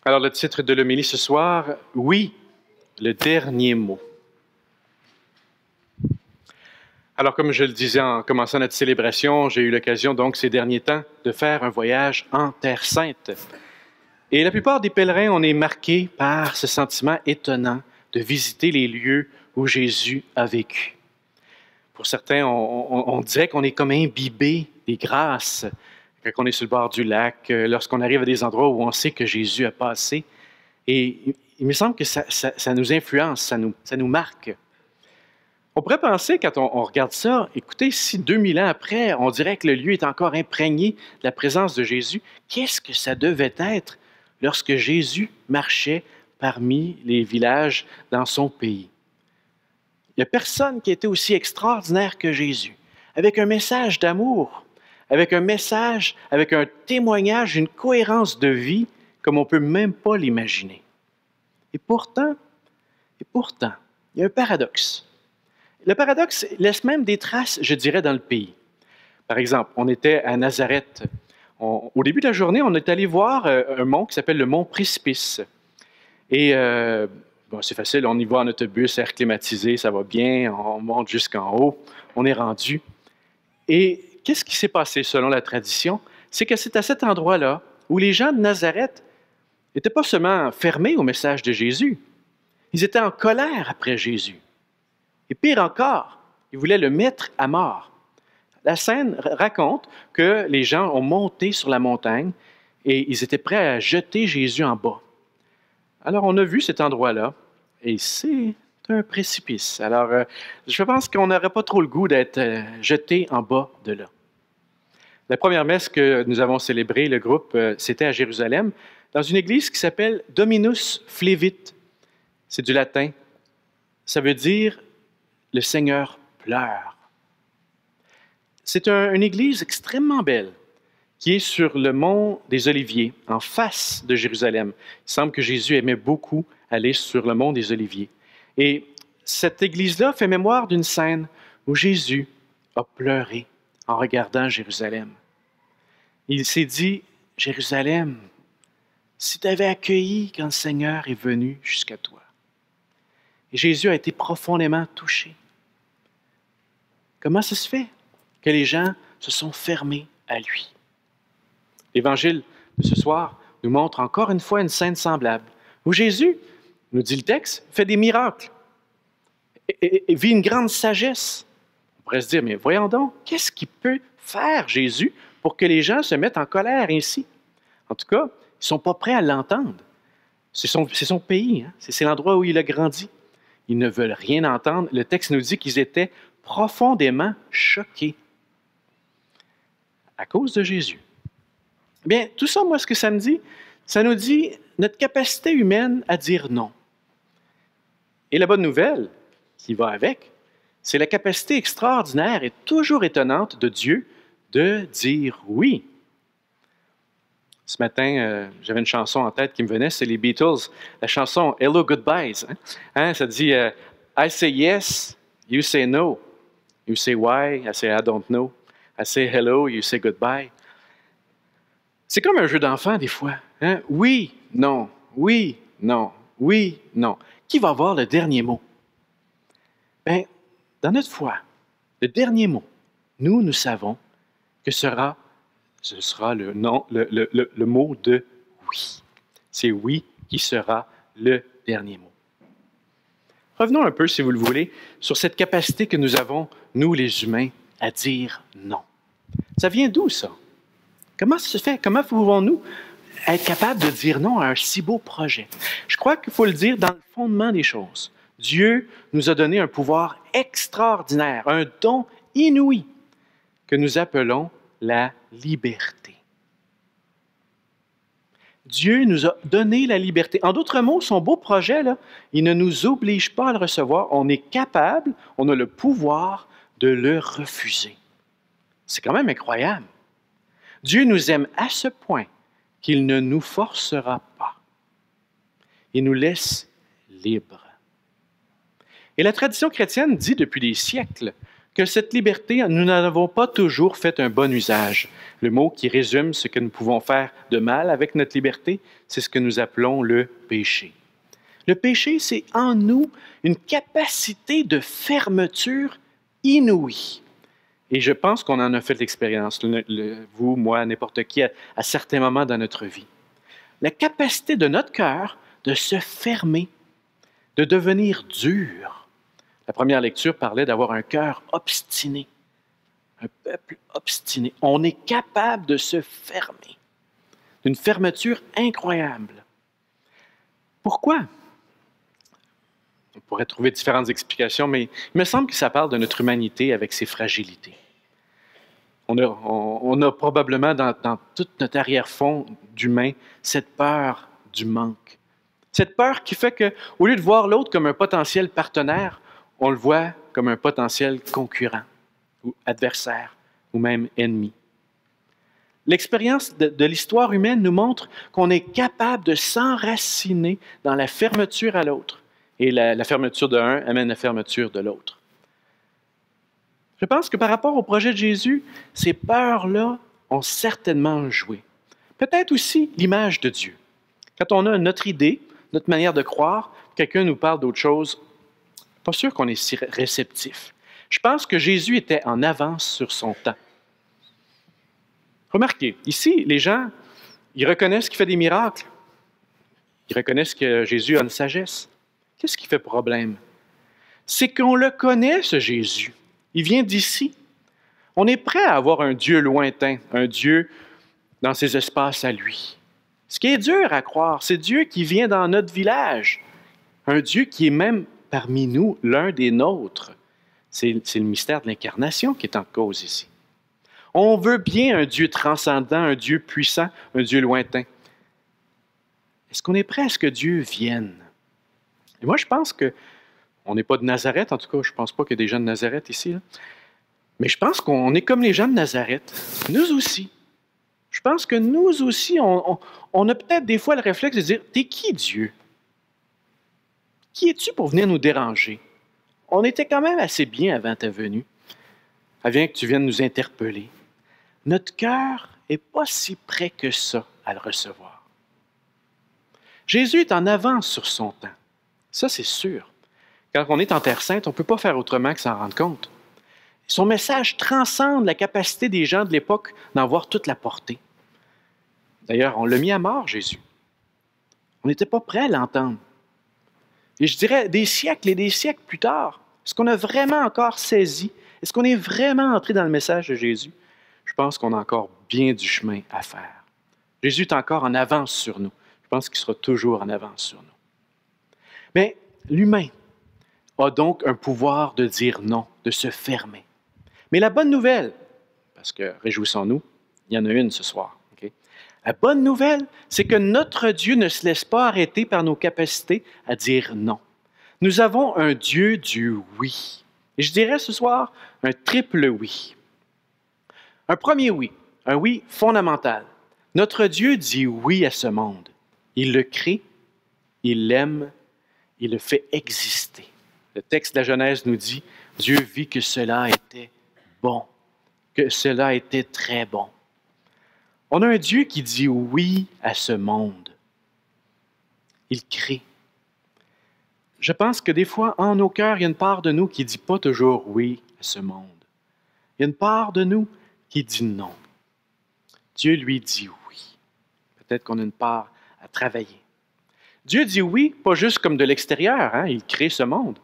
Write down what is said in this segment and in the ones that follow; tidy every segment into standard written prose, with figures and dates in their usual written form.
Alors, le titre de l'homélie ce soir, « Oui, le dernier mot ». Alors, comme je le disais en commençant notre célébration, j'ai eu l'occasion, donc, ces derniers temps, de faire un voyage en Terre Sainte. Et la plupart des pèlerins, on est marqués par ce sentiment étonnant de visiter les lieux où Jésus a vécu. Pour certains, on dirait qu'on est comme imbibé des grâces quand on est sur le bord du lac, lorsqu'on arrive à des endroits où on sait que Jésus a passé. Et il me semble que ça nous influence, ça nous marque. On pourrait penser, quand on regarde ça, écoutez, si 2000 ans après, on dirait que le lieu est encore imprégné de la présence de Jésus, qu'est-ce que ça devait être lorsque Jésus marchait parmi les villages dans son pays? Il n'y a personne qui était aussi extraordinaire que Jésus, avec un message d'amour, avec un message, avec un témoignage, une cohérence de vie comme on ne peut même pas l'imaginer. Et pourtant, il y a un paradoxe. Le paradoxe laisse même des traces, je dirais, dans le pays. Par exemple, on était à Nazareth. Au début de la journée, on est allé voir un mont qui s'appelle le mont Précipice. Et c'est facile, on y va en autobus, air climatisé, ça va bien, on monte jusqu'en haut, on est rendu. Et qu'est-ce qui s'est passé selon la tradition? C'est que c'est à cet endroit-là où les gens de Nazareth n'étaient pas seulement fermés au message de Jésus, ils étaient en colère après Jésus. Et pire encore, ils voulaient le mettre à mort. La scène raconte que les gens ont monté sur la montagne et ils étaient prêts à jeter Jésus en bas. Alors, on a vu cet endroit-là et c'est un précipice. Alors, je pense qu'on n'aurait pas trop le goût d'être jeté en bas de là. La première messe que nous avons célébrée, le groupe, c'était à Jérusalem, dans une église qui s'appelle Dominus Flevit. C'est du latin. Ça veut dire « le Seigneur pleure ». C'est une église extrêmement belle qui est sur le mont des Oliviers, en face de Jérusalem. Il semble que Jésus aimait beaucoup aller sur le mont des Oliviers. Et cette église-là fait mémoire d'une scène où Jésus a pleuré en regardant Jérusalem. Il s'est dit, « Jérusalem, si tu avais accueilli quand le Seigneur est venu jusqu'à toi. » Et Jésus a été profondément touché. Comment ça se fait que les gens se sont fermés à lui? L'Évangile de ce soir nous montre encore une fois une scène semblable, où Jésus, nous dit le texte, fait des miracles et vit une grande sagesse. On pourrait se dire, mais voyons donc, qu'est-ce qu'il peut faire Jésus pour que les gens se mettent en colère ainsi? En tout cas, ils ne sont pas prêts à l'entendre. C'est son pays, hein? C'est l'endroit où il a grandi. Ils ne veulent rien entendre. Le texte nous dit qu'ils étaient profondément choqués à cause de Jésus. Bien, tout ça, moi, ce que ça me dit, ça nous dit notre capacité humaine à dire non. Et la bonne nouvelle qui va avec, c'est la capacité extraordinaire et toujours étonnante de Dieu de dire oui. Ce matin, j'avais une chanson en tête qui me venait, c'est les Beatles, la chanson « Hello, Goodbyes ». Ça dit « I say yes, you say no. You say why, I say I don't know. I say hello, you say goodbye. » C'est comme un jeu d'enfant des fois. Hein? Oui, non, oui, non, oui, non. Qui va avoir le dernier mot? Bien, dans notre foi, le dernier mot, nous savons que ce sera le mot de oui. C'est oui qui sera le dernier mot. Revenons un peu, si vous le voulez, sur cette capacité que nous avons, nous les humains, à dire non. Ça vient d'où, ça? Comment ça se fait? Comment pouvons-nous être capables de dire non à un si beau projet? Je crois qu'il faut le dire dans le fondement des choses. Dieu nous a donné un pouvoir extraordinaire, un don inouï que nous appelons la liberté. Dieu nous a donné la liberté. En d'autres mots, son beau projet, là, il ne nous oblige pas à le recevoir. On est capable, on a le pouvoir de le refuser. C'est quand même incroyable. Dieu nous aime à ce point qu'il ne nous forcera pas. Il nous laisse libres. Et la tradition chrétienne dit depuis des siècles que cette liberté, nous n'en avons pas toujours fait un bon usage. Le mot qui résume ce que nous pouvons faire de mal avec notre liberté, c'est ce que nous appelons le péché. Le péché, c'est en nous une capacité de fermeture inouïe. Et je pense qu'on en a fait l'expérience, vous, moi, n'importe qui, à certains moments dans notre vie. La capacité de notre cœur de se fermer, de devenir dur. La première lecture parlait d'avoir un cœur obstiné, un peuple obstiné. On est capable de se fermer, d'une fermeture incroyable. Pourquoi? On pourrait trouver différentes explications, mais il me semble que ça parle de notre humanité avec ses fragilités. On a probablement dans tout notre arrière-fond d'humain cette peur du manque. Cette peur qui fait qu'au lieu de voir l'autre comme un potentiel partenaire, on le voit comme un potentiel concurrent ou adversaire ou même ennemi. L'expérience de l'histoire humaine nous montre qu'on est capable de s'enraciner dans la fermeture à l'autre. Et la fermeture de l'un amène la fermeture de l'autre. Je pense que par rapport au projet de Jésus, ces peurs-là ont certainement joué. Peut-être aussi l'image de Dieu. Quand on a notre idée, notre manière de croire, quelqu'un nous parle d'autre chose, pas sûr qu'on est si réceptif. Je pense que Jésus était en avance sur son temps. Remarquez, ici, les gens, ils reconnaissent qu'il fait des miracles. Ils reconnaissent que Jésus a une sagesse. Qu'est-ce qui fait problème? C'est qu'on le connaît, ce Jésus. Il vient d'ici. On est prêt à avoir un Dieu lointain, un Dieu dans ses espaces à lui. Ce qui est dur à croire, c'est Dieu qui vient dans notre village. Un Dieu qui est même parmi nous, l'un des nôtres. C'est le mystère de l'incarnation qui est en cause ici. On veut bien un Dieu transcendant, un Dieu puissant, un Dieu lointain. Est-ce qu'on est prêt à ce que Dieu vienne? Et moi, je pense qu'on n'est pas de Nazareth, en tout cas, je ne pense pas qu'il y ait des gens de Nazareth ici, là. Mais je pense qu'on est comme les gens de Nazareth, nous aussi. Je pense que nous aussi, on a peut-être des fois le réflexe de dire, « T'es qui, Dieu? Qui es-tu pour venir nous déranger? On était quand même assez bien avant ta venue. Avant que tu viennes nous interpeller. » Notre cœur n'est pas si près que ça à le recevoir. Jésus est en avance sur son temps. Ça, c'est sûr. Quand on est en Terre Sainte, on ne peut pas faire autrement que s'en rendre compte. Son message transcende la capacité des gens de l'époque d'en voir toute la portée. D'ailleurs, on l'a mis à mort, Jésus. On n'était pas prêt à l'entendre. Et je dirais, des siècles et des siècles plus tard, est-ce qu'on a vraiment encore saisi? Est-ce qu'on est vraiment entré dans le message de Jésus? Je pense qu'on a encore bien du chemin à faire. Jésus est encore en avance sur nous. Je pense qu'il sera toujours en avance sur nous. Mais l'humain a donc un pouvoir de dire non, de se fermer. Mais la bonne nouvelle, parce que réjouissons-nous, il y en a une ce soir. Okay? La bonne nouvelle, c'est que notre Dieu ne se laisse pas arrêter par nos capacités à dire non. Nous avons un Dieu du oui. Et je dirais ce soir un triple oui. Un premier oui, un oui fondamental. Notre Dieu dit oui à ce monde. Il le crée, il l'aime, il le fait exister. Le texte de la Genèse nous dit, Dieu vit que cela était bon, que cela était très bon. On a un Dieu qui dit oui à ce monde. Il crée. Je pense que des fois, en nos cœurs, il y a une part de nous qui ne dit pas toujours oui à ce monde. Il y a une part de nous qui dit non. Dieu lui dit oui. Peut-être qu'on a une part à travailler. Dieu dit oui, pas juste comme de l'extérieur, hein, il crée ce monde.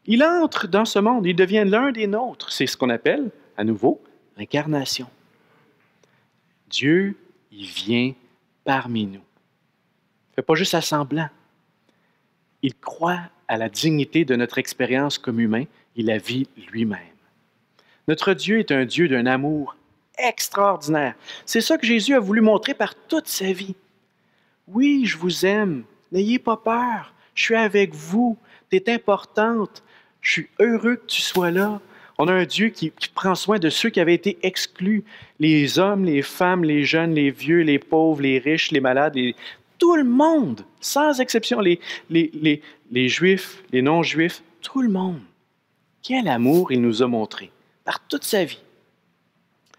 Il entre dans ce monde, il devient l'un des nôtres. C'est ce qu'on appelle, à nouveau, l'incarnation. Dieu, il vient parmi nous. Il ne fait pas juste à semblant. Il croit à la dignité de notre expérience comme humain, il la vit lui-même. Notre Dieu est un Dieu d'un amour extraordinaire. C'est ça que Jésus a voulu montrer par toute sa vie. Oui, je vous aime. N'ayez pas peur. Je suis avec vous. Tu es importante. Je suis heureux que tu sois là. On a un Dieu qui prend soin de ceux qui avaient été exclus. Les hommes, les femmes, les jeunes, les vieux, les pauvres, les riches, les malades, tout le monde, sans exception. Les Juifs, les non-Juifs, tout le monde. Quel amour il nous a montré. par toute sa vie.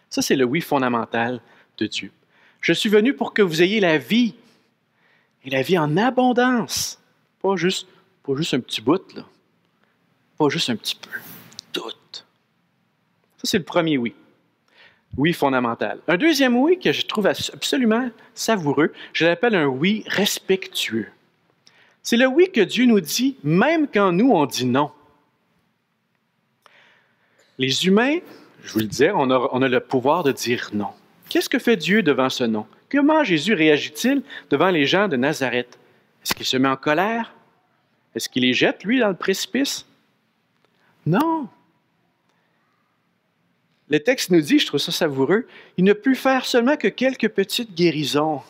Ça, c'est le oui fondamental de Dieu. Je suis venu pour que vous ayez la vie, et la vie en abondance. Pas juste un petit bout, là. Pas juste un petit peu. Tout. Ça, c'est le premier oui. Oui fondamental. Un deuxième oui que je trouve absolument savoureux, je l'appelle un oui respectueux. C'est le oui que Dieu nous dit, même quand nous, on dit non. Les humains, je vous le disais, on a le pouvoir de dire non. Qu'est-ce que fait Dieu devant ce non? Comment Jésus réagit-il devant les gens de Nazareth? Est-ce qu'il se met en colère? Est-ce qu'il les jette, lui, dans le précipice? Non. Le texte nous dit, je trouve ça savoureux, il ne peut faire seulement que quelques petites guérisons.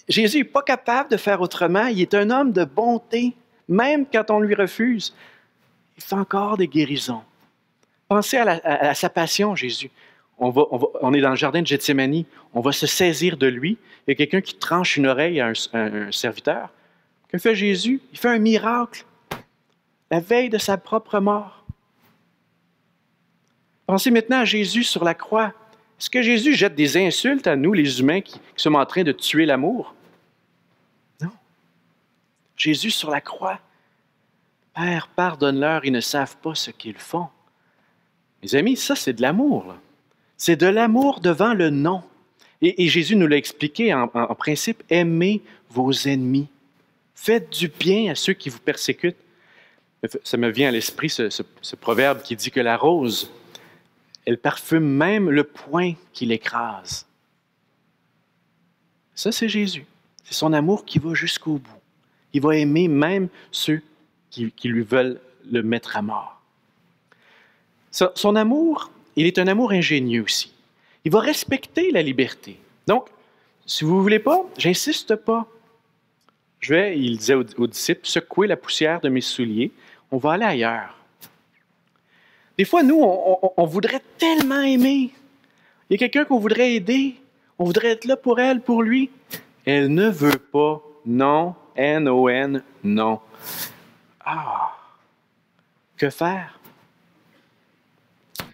Jésus n'est pas capable de faire autrement. Il est un homme de bonté. Même quand on lui refuse, il fait encore des guérisons. Pensez à sa passion, Jésus. On est dans le jardin de Gethsémani. On va se saisir de lui. Il y a quelqu'un qui tranche une oreille à un serviteur. Que fait Jésus? Il fait un miracle. La veille de sa propre mort. Pensez maintenant à Jésus sur la croix. Est-ce que Jésus jette des insultes à nous, les humains, qui sommes en train de tuer l'amour? Non. Jésus sur la croix. Père, pardonne-leur, ils ne savent pas ce qu'ils font. Mes amis, ça, c'est de l'amour, là. C'est de l'amour devant le non. Et Jésus nous l'a expliqué en principe, aimez vos ennemis. Faites du bien à ceux qui vous persécutent. Ça me vient à l'esprit ce proverbe qui dit que la rose, elle parfume même le poing qui l'écrase. Ça, c'est Jésus. C'est son amour qui va jusqu'au bout. Il va aimer même ceux qui lui veulent le mettre à mort. Son amour, il est un amour ingénieux aussi. Il va respecter la liberté. Donc, si vous ne voulez pas, j'insiste pas. Je vais, il disait aux disciples, secouer la poussière de mes souliers. On va aller ailleurs. Des fois, nous, on voudrait tellement aimer. Il y a quelqu'un qu'on voudrait aider. On voudrait être là pour elle, pour lui. Elle ne veut pas. Non. N-O-N. Non. Ah! Que faire?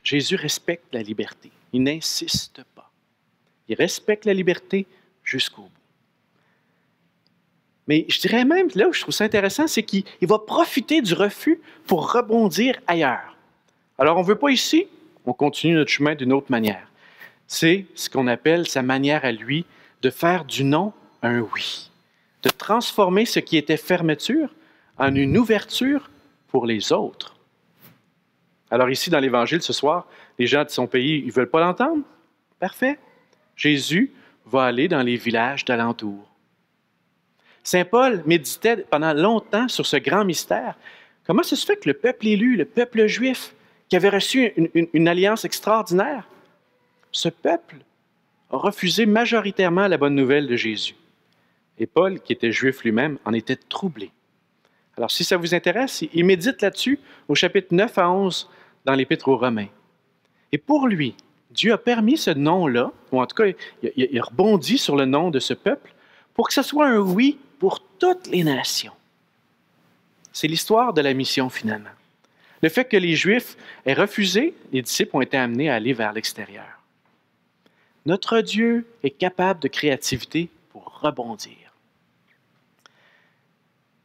Jésus respecte la liberté. Il n'insiste pas. Il respecte la liberté jusqu'au bout. Mais je dirais même, là où je trouve ça intéressant, c'est qu'il va profiter du refus pour rebondir ailleurs. Alors, on ne veut pas ici, on continue notre chemin d'une autre manière. C'est ce qu'on appelle sa manière à lui de faire du non un oui, de transformer ce qui était fermeture en une ouverture pour les autres. Alors ici, dans l'Évangile, ce soir, les gens de son pays, ils ne veulent pas l'entendre? Parfait. Jésus va aller dans les villages d'alentour. Saint Paul méditait pendant longtemps sur ce grand mystère. Comment ça se fait que le peuple élu, le peuple juif, qui avait reçu une alliance extraordinaire, ce peuple a refusé majoritairement la bonne nouvelle de Jésus. Et Paul, qui était juif lui-même, en était troublé. Alors, si ça vous intéresse, il médite là-dessus au chapitre 9 à 11 dans l'Épître aux Romains. Et pour lui, Dieu a permis ce nom-là, ou en tout cas, il rebondit sur le nom de ce peuple, pour que ce soit un oui pour toutes les nations. C'est l'histoire de la mission, finalement. Le fait que les Juifs aient refusé, les disciples ont été amenés à aller vers l'extérieur. Notre Dieu est capable de créativité pour rebondir.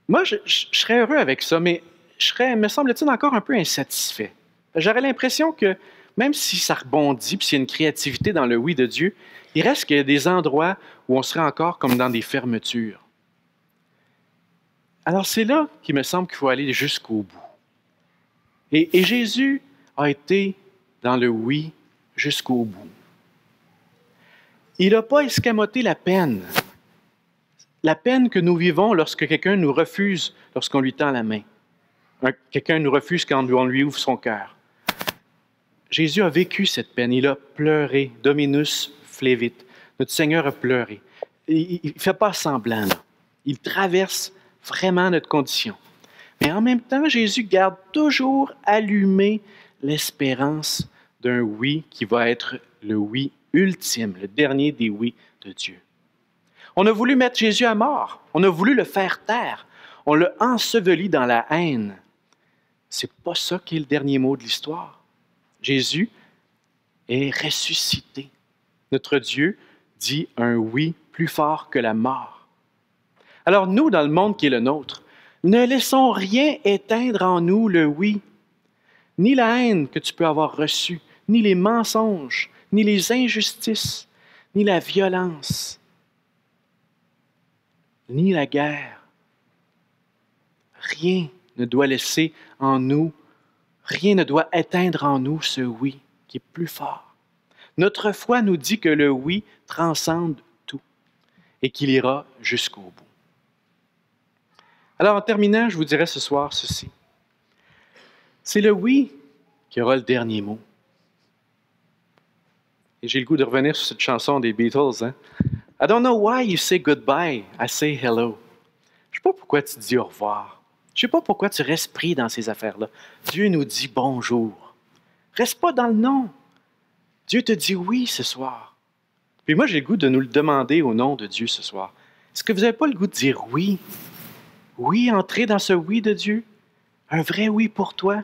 Moi, je serais heureux avec ça, mais je serais, me semble-t-il, encore un peu insatisfait. J'aurais l'impression que même si ça rebondit, puis s'il y a une créativité dans le oui de Dieu, il reste qu'il y a des endroits où on serait encore comme dans des fermetures. Alors c'est là qu'il me semble qu'il faut aller jusqu'au bout. Et Jésus a été dans le oui jusqu'au bout. Il n'a pas escamoté la peine que nous vivons lorsque quelqu'un nous refuse, lorsqu'on lui tend la main. Quelqu'un nous refuse quand on lui ouvre son cœur. Jésus a vécu cette peine, il a pleuré, Dominus flevit. Notre Seigneur a pleuré. Il ne fait pas semblant, là. Il traverse vraiment notre condition. Mais en même temps, Jésus garde toujours allumé l'espérance d'un oui qui va être le oui ultime, le dernier des oui de Dieu. On a voulu mettre Jésus à mort. On a voulu le faire taire. On l'a enseveli dans la haine. C'est pas ça qui est le dernier mot de l'histoire. Jésus est ressuscité. Notre Dieu dit un oui plus fort que la mort. Alors nous, dans le monde qui est le nôtre, ne laissons rien éteindre en nous le oui, ni la haine que tu peux avoir reçue, ni les mensonges, ni les injustices, ni la violence, ni la guerre. Rien ne doit laisser en nous, rien ne doit éteindre en nous ce oui qui est plus fort. Notre foi nous dit que le oui transcende tout et qu'il ira jusqu'au bout. Alors en terminant, je vous dirai ce soir ceci. C'est le oui qui aura le dernier mot. Et j'ai le goût de revenir sur cette chanson des Beatles. Hein? I don't know why you say goodbye, I say hello. Je ne sais pas pourquoi tu dis au revoir. Je ne sais pas pourquoi tu restes pris dans ces affaires-là. Dieu nous dit bonjour. Reste pas dans le non. Dieu te dit oui ce soir. Puis moi, j'ai le goût de nous le demander au nom de Dieu ce soir. Est-ce que vous n'avez pas le goût de dire oui? Oui, entrer dans ce oui de Dieu? Un vrai oui pour toi?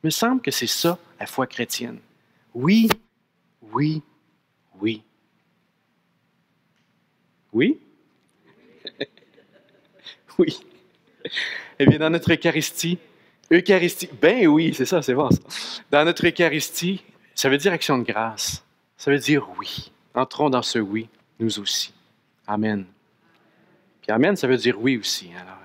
Il me semble que c'est ça, la foi chrétienne. Oui, oui, oui. Oui? Oui. Eh bien, dans notre Eucharistie, ben oui, c'est ça, c'est bon ça. Dans notre Eucharistie, ça veut dire action de grâce. Ça veut dire oui. Entrons dans ce oui, nous aussi. Amen. Puis Amen, ça veut dire oui aussi. Alors,